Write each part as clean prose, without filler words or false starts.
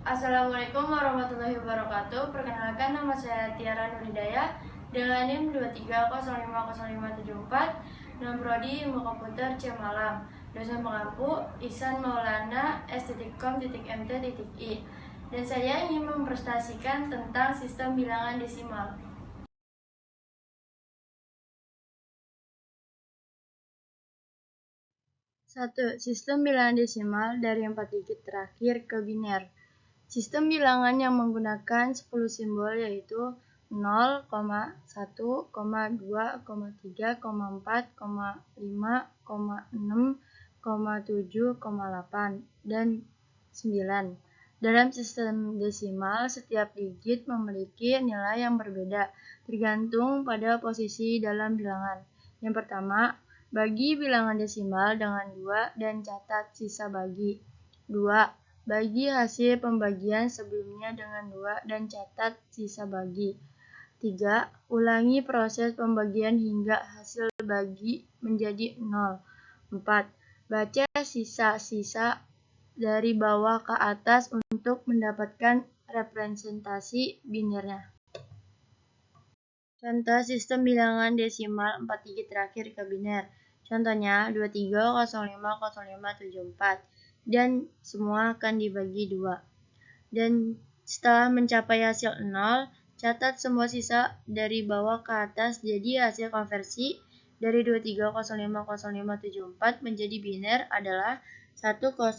Assalamualaikum warahmatullahi wabarakatuh. Perkenalkan, nama saya Tiara Nurhidayah dengan NIM 23050574 dan prodi Ilmu Komputer C Malang. Dosen pengampu Ihsan Maulana S.com.mt.I. Dan saya ingin mempresentasikan tentang sistem bilangan desimal. 1. Sistem bilangan desimal dari 4 digit terakhir ke biner. Sistem bilangan yang menggunakan 10 simbol yaitu 0, 1, 2, 3, 4, 5, 6, 7, 8, dan 9. Dalam sistem desimal, setiap digit memiliki nilai yang berbeda tergantung pada posisi dalam bilangan. Yang pertama, bagi bilangan desimal dengan 2 dan catat sisa bagi. 2. Bagi hasil pembagian sebelumnya dengan 2 dan catat sisa bagi. 3. Ulangi proses pembagian hingga hasil bagi menjadi 0. 4. Baca sisa-sisa dari bawah ke atas untuk mendapatkan representasi binernya. Contoh sistem bilangan desimal 4 digit terakhir ke biner. Contohnya 23050574 dan semua akan dibagi 2. Dan setelah mencapai hasil 0, catat semua sisa dari bawah ke atas. Jadi hasil konversi dari 23050574 menjadi biner adalah 1010.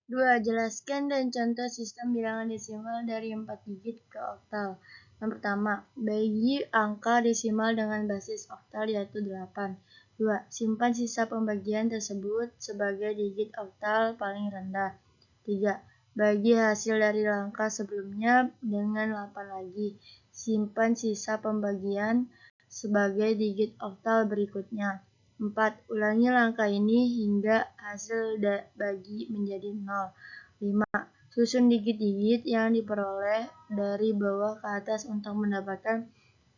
2. Jelaskan dan contoh sistem bilangan desimal dari 4 digit ke oktal. Yang pertama, bagi angka desimal dengan basis oktal yaitu 8. 2. Simpan sisa pembagian tersebut sebagai digit oktal paling rendah. 3. Bagi hasil dari langkah sebelumnya dengan 8 lagi. Simpan sisa pembagian sebagai digit oktal berikutnya. 4. Ulangi langkah ini hingga hasil bagi menjadi 0. 5. Susun digit-digit yang diperoleh dari bawah ke atas untuk mendapatkan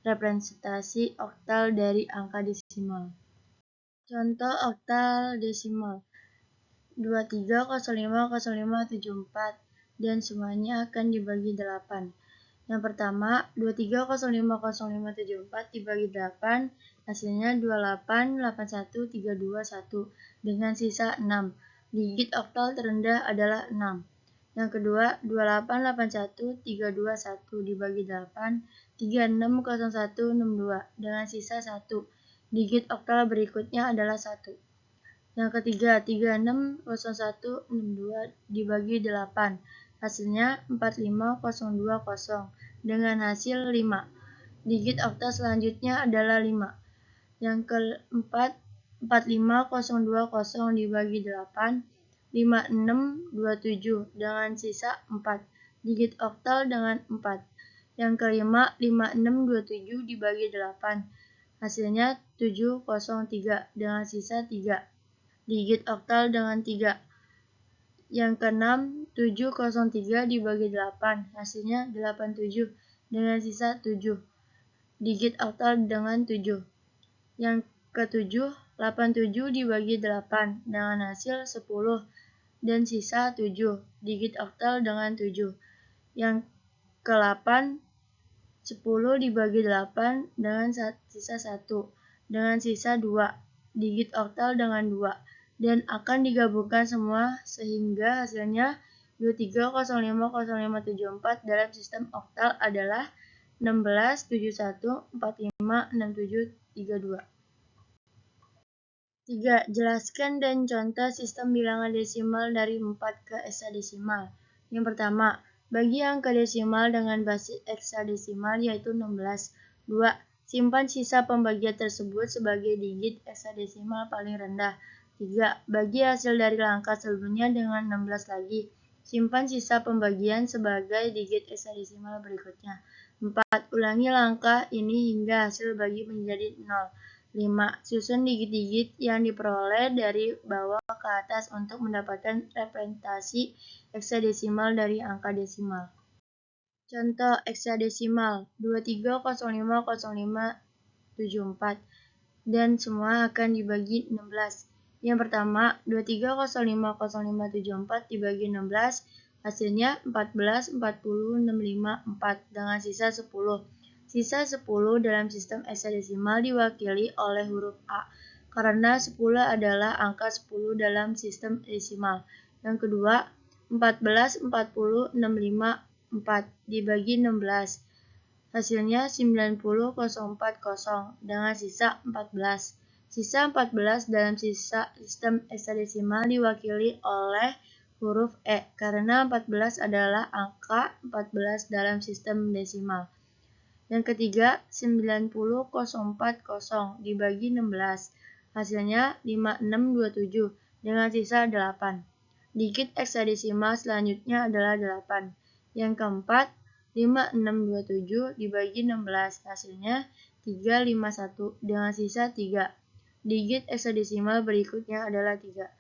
representasi oktal dari angka desimal. Contoh oktal desimal 23050574 dan semuanya akan dibagi 8. Yang pertama, 23050574 dibagi 8, hasilnya 2881321 dengan sisa 6. Digit oktal terendah adalah 6. Yang kedua, 2881321 dibagi 8, 360162 dengan sisa 1. Digit oktal berikutnya adalah 1. Yang ketiga, 360162 dibagi 8, hasilnya 45020 dengan hasil 5. Digit oktal selanjutnya adalah 5. Yang keempat, 45020 dibagi 8, 5627 dengan sisa 4. Digit oktal dengan 4. Yang kelima, 5627 dibagi 8, hasilnya 703 dengan sisa 3. Digit oktal dengan 3. Yang keenam, 703 dibagi 8, hasilnya 87 dengan sisa 7. Digit oktal dengan 7. Yang ketujuh, 87 dibagi 8 dengan hasil 10 dan sisa 7. Digit oktal dengan 7. Yang ke-8, 10 dibagi 8 dengan sisa 1 dengan sisa 2. Digit oktal dengan 2. Dan akan digabungkan semua sehingga hasilnya 23050574 dalam sistem oktal adalah 1671456732. 3. Jelaskan dan contoh sistem bilangan desimal dari 4 ke heksadesimal. Yang pertama, bagi angka desimal dengan basis heksadesimal yaitu 16. 2. Simpan sisa pembagian tersebut sebagai digit heksadesimal paling rendah. 3. Bagi hasil dari langkah sebelumnya dengan 16 lagi. Simpan sisa pembagian sebagai digit heksadesimal berikutnya. 4. Ulangi langkah ini hingga hasil bagi menjadi 0. 5. Susun digit-digit yang diperoleh dari bawah ke atas untuk mendapatkan representasi heksadesimal dari angka desimal. Contoh heksadesimal 23050574 dan semua akan dibagi 16. Yang pertama, 23050574 dibagi 16, hasilnya 14, 40, 65, 4 dengan sisa 10. Sisa 10 dalam sistem heksadesimal diwakili oleh huruf A, karena 10 adalah angka 10 dalam sistem desimal. Yang kedua, 14, 40, 65, 4 dibagi 16. Hasilnya 90,040 dengan sisa 14. Sisa 14 dalam sistem heksadesimal diwakili oleh huruf E, karena 14 adalah angka 14 dalam sistem desimal. Yang ketiga, 90,040 dibagi 16. Hasilnya 5627 dengan sisa 8. Digit heksadesimal selanjutnya adalah 8. Yang keempat, 5627 dibagi 16. Hasilnya 351 dengan sisa 3. Digit heksadesimal berikutnya adalah 3.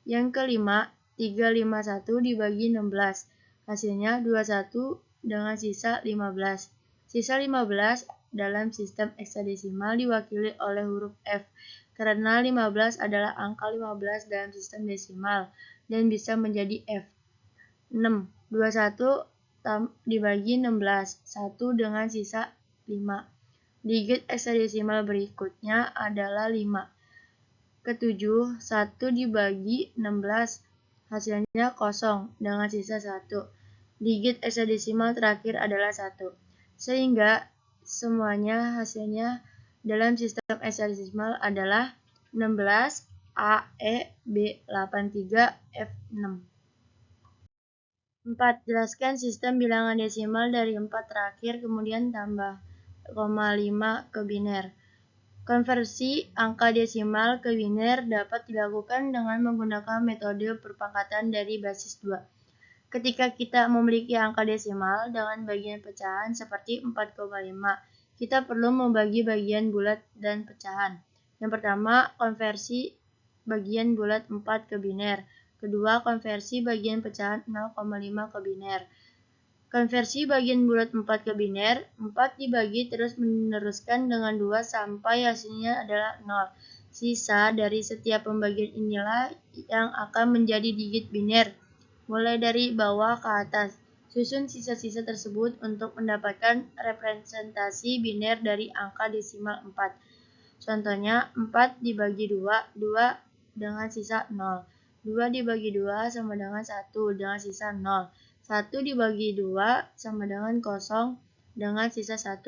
Yang kelima, 351 dibagi 16. Hasilnya 21 dengan sisa 15. Sisa 15 dalam sistem heksadesimal diwakili oleh huruf F, karena 15 adalah angka 15 dalam sistem desimal dan bisa menjadi F. 6. 21 dibagi 16, 1 dengan sisa 5. Digit heksadesimal berikutnya adalah 5. Ketujuh, 1 dibagi 16, hasilnya 0 dengan sisa 1. Digit heksadesimal terakhir adalah 1. Sehingga semuanya hasilnya dalam sistem heksadesimal adalah 16, A, E, B, 83, F, 6. 4. Jelaskan sistem bilangan desimal dari 4 terakhir kemudian tambah 0,5 ke biner. Konversi angka desimal ke biner dapat dilakukan dengan menggunakan metode perpangkatan dari basis 2. Ketika kita memiliki angka desimal dengan bagian pecahan seperti 4,5, kita perlu membagi bagian bulat dan pecahan. Yang pertama, konversi bagian bulat 4 ke biner. Kedua, konversi bagian pecahan 0,5 ke biner. Konversi bagian bulat 4 ke biner, 4 dibagi terus meneruskan dengan 2 sampai hasilnya adalah 0. Sisa dari setiap pembagian inilah yang akan menjadi digit biner, mulai dari bawah ke atas. Susun sisa-sisa tersebut untuk mendapatkan representasi biner dari angka desimal 4. Contohnya, 4 dibagi 2, 2 dengan sisa 0. 2 dibagi 2 sama dengan 1 dengan sisa 0. 1 dibagi 2 sama dengan 0 dengan sisa 1.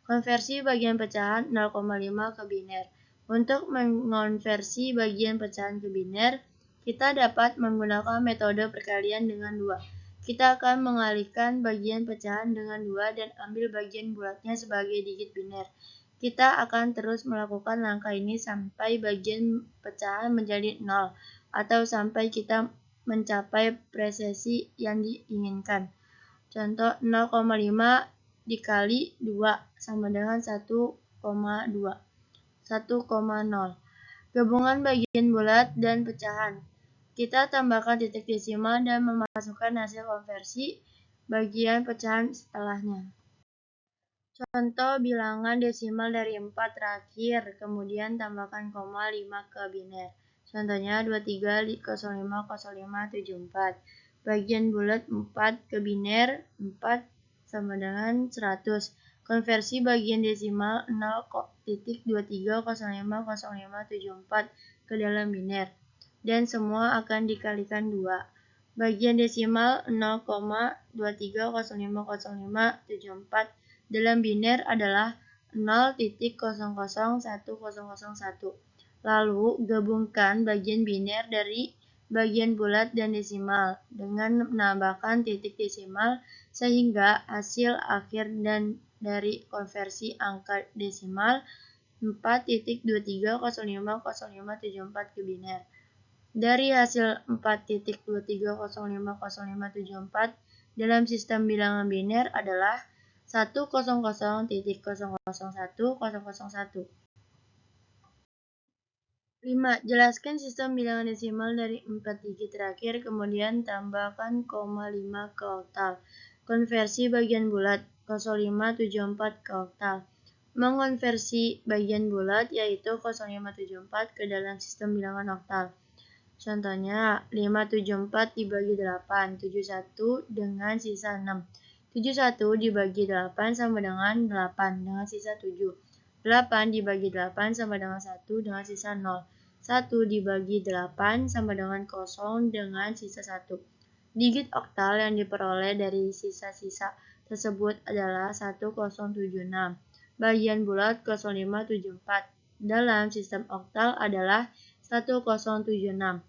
Konversi bagian pecahan 0,5 ke biner. Untuk mengonversi bagian pecahan ke biner, kita dapat menggunakan metode perkalian dengan 2. Kita akan mengalihkan bagian pecahan dengan 2 dan ambil bagian bulatnya sebagai digit biner. Kita akan terus melakukan langkah ini sampai bagian pecahan menjadi 0 atau sampai kita mencapai presesi yang diinginkan. Contoh 0,5 dikali 2 sama dengan 1,2. 1,0. Gabungan bagian bulat dan pecahan. Kita tambahkan titik desimal dan memasukkan hasil konversi bagian pecahan setelahnya. Contoh bilangan desimal dari 4 terakhir, kemudian tambahkan koma 5 ke biner. Contohnya 23050574. Bagian bulat 4 ke biner, 4 sama dengan 100. Konversi bagian desimal 0.23050574 ke dalam biner. Dan semua akan dikalikan 2. Bagian desimal 0,23050574 dalam biner adalah 0.001001. Lalu, gabungkan bagian biner dari bagian bulat dan desimal dengan menambahkan titik desimal sehingga hasil akhir dan dari konversi angka desimal 4.23050574 ke biner. Dari hasil 4.23050574 dalam sistem bilangan biner adalah 100.001.001. 5. Jelaskan sistem bilangan desimal dari 4 digit terakhir, kemudian tambahkan koma 5 ke oktal. Konversi bagian bulat 0574 ke oktal. Mengonversi bagian bulat yaitu 0574 ke dalam sistem bilangan oktal. Contohnya 574 dibagi 8, 71 dengan sisa 6. 71 dibagi 8 sama dengan 8 dengan sisa 7. 8 dibagi 8 sama dengan 1 dengan sisa 0. 1 dibagi 8 sama dengan 0 dengan sisa 1. Digit oktal yang diperoleh dari sisa-sisa tersebut adalah 1076. Bagian bulat 0574 dalam sistem oktal adalah 1076.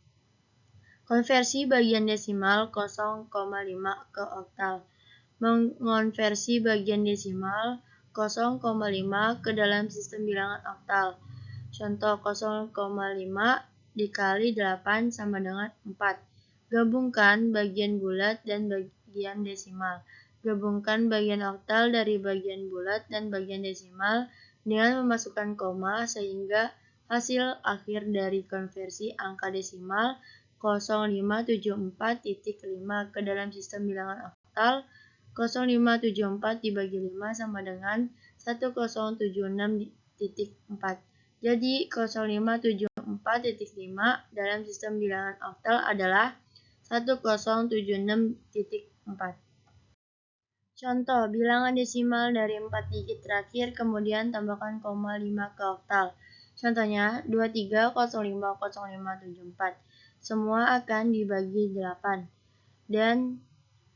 Konversi bagian desimal 0,5 ke oktal. Mengonversi bagian desimal 0,5 ke dalam sistem bilangan oktal. Contoh 0,5 dikali 8 sama dengan 4. Gabungkan bagian bulat dan bagian desimal. Gabungkan bagian oktal dari bagian bulat dan bagian desimal dengan memasukkan koma sehingga hasil akhir dari konversi angka desimal 0574.5 ke dalam sistem bilangan oktal 0574 dibagi 5 sama dengan 1076.4. Jadi 0574.5 dalam sistem bilangan oktal adalah 1076.4. Contoh, bilangan desimal dari 4 digit terakhir kemudian tambahkan koma 5 ke oktal. Contohnya 23050574. Semua akan dibagi 8. Dan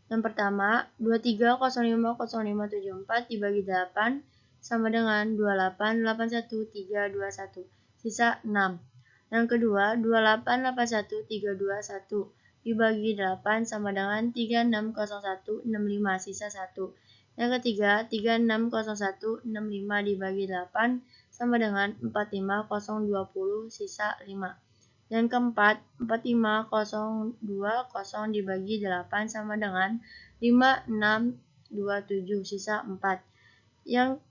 yang pertama 23050574 dibagi 8 sama dengan 2881321. Sisa 6. Yang kedua 2881321 dibagi 8 sama dengan 360165 sisa 1. Yang ketiga 360165 dibagi 8 sama dengan 45020 sisa 5. Yang keempat 45020 dibagi 8 sama dengan 5627 sisa 4. Yang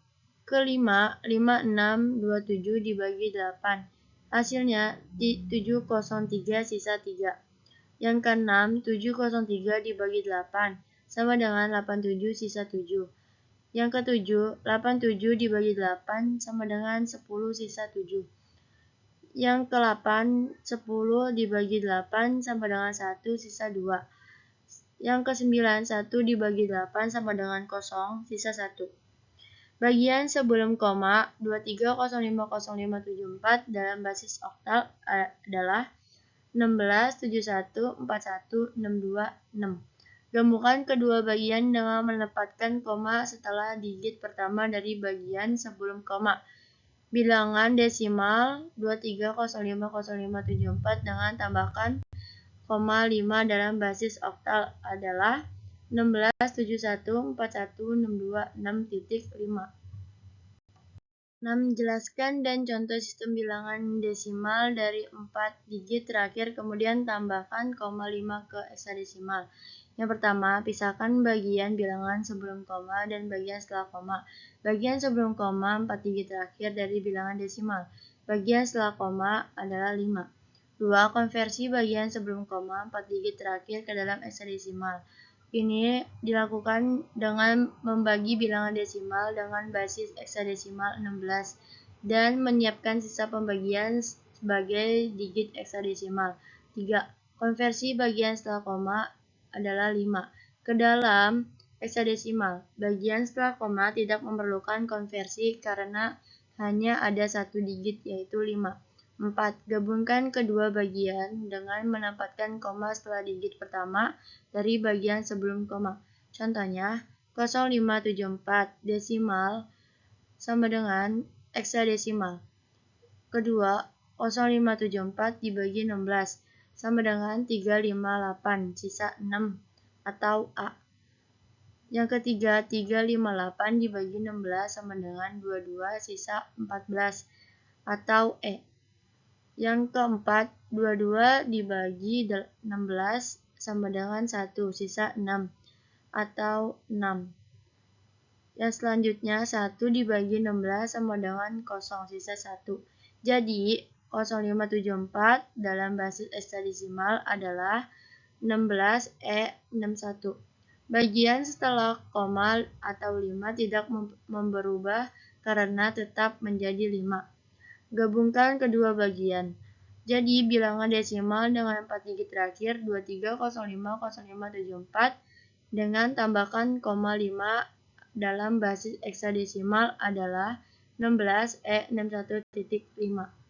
kelima 5627 dibagi 8. Hasilnya 703 sisa 3. Yang keenam 703 dibagi 8 sama dengan 87 sisa 7. Yang ketujuh 87 dibagi 8 sama dengan 10 sisa 7. Yang ke-8 10 dibagi 8 sama dengan 1 sisa 2. Yang ke-9 1 dibagi 8 sama dengan 0 sisa 1. Bagian sebelum koma 23050574 dalam basis oktal adalah 16, 71, 41, 62, 6. Gabungkan kedua bagian dengan menempatkan koma setelah digit pertama dari bagian sebelum koma. Bilangan desimal 23050574 dengan tambahkan koma 5 dalam basis oktal adalah 16, 71, 41, 62, 6.5. 6. Jelaskan dan contoh sistem bilangan desimal dari 4 digit terakhir kemudian tambahkan koma 5 ke heksadesimal. Yang pertama, pisahkan bagian bilangan sebelum koma dan bagian setelah koma. Bagian sebelum koma 4 digit terakhir dari bilangan desimal. Bagian setelah koma adalah 5. 2. Konversi bagian sebelum koma 4 digit terakhir ke dalam heksadesimal. Ini dilakukan dengan membagi bilangan desimal dengan basis heksadesimal 16 dan menyiapkan sisa pembagian sebagai digit heksadesimal. 3. Konversi bagian setelah koma adalah 5 ke dalam heksadesimal. Bagian setelah koma tidak memerlukan konversi karena hanya ada satu digit yaitu 5. 4. Gabungkan kedua bagian dengan menempatkan koma setelah digit pertama dari bagian sebelum koma. Contohnya 0574 desimal sama dengan heksadesimal. Kedua 0574 dibagi 16 sama dengan 358 sisa 6 atau A. Yang ketiga 358 dibagi 16 sama dengan 22 sisa 14 atau E. Yang keempat 22 dibagi 16 sama dengan 1 sisa 6 atau 6. Yang selanjutnya 1 dibagi 16 sama dengan 0 sisa 1. Jadi 0574 dalam basis heksadesimal adalah 16E61. Bagian setelah koma atau 5 tidak berubah karena tetap menjadi 5. Gabungkan kedua bagian. Jadi bilangan desimal dengan 4 digit terakhir 23050574 dengan tambahkan koma 5 dalam basis heksadesimal adalah 16E61.5.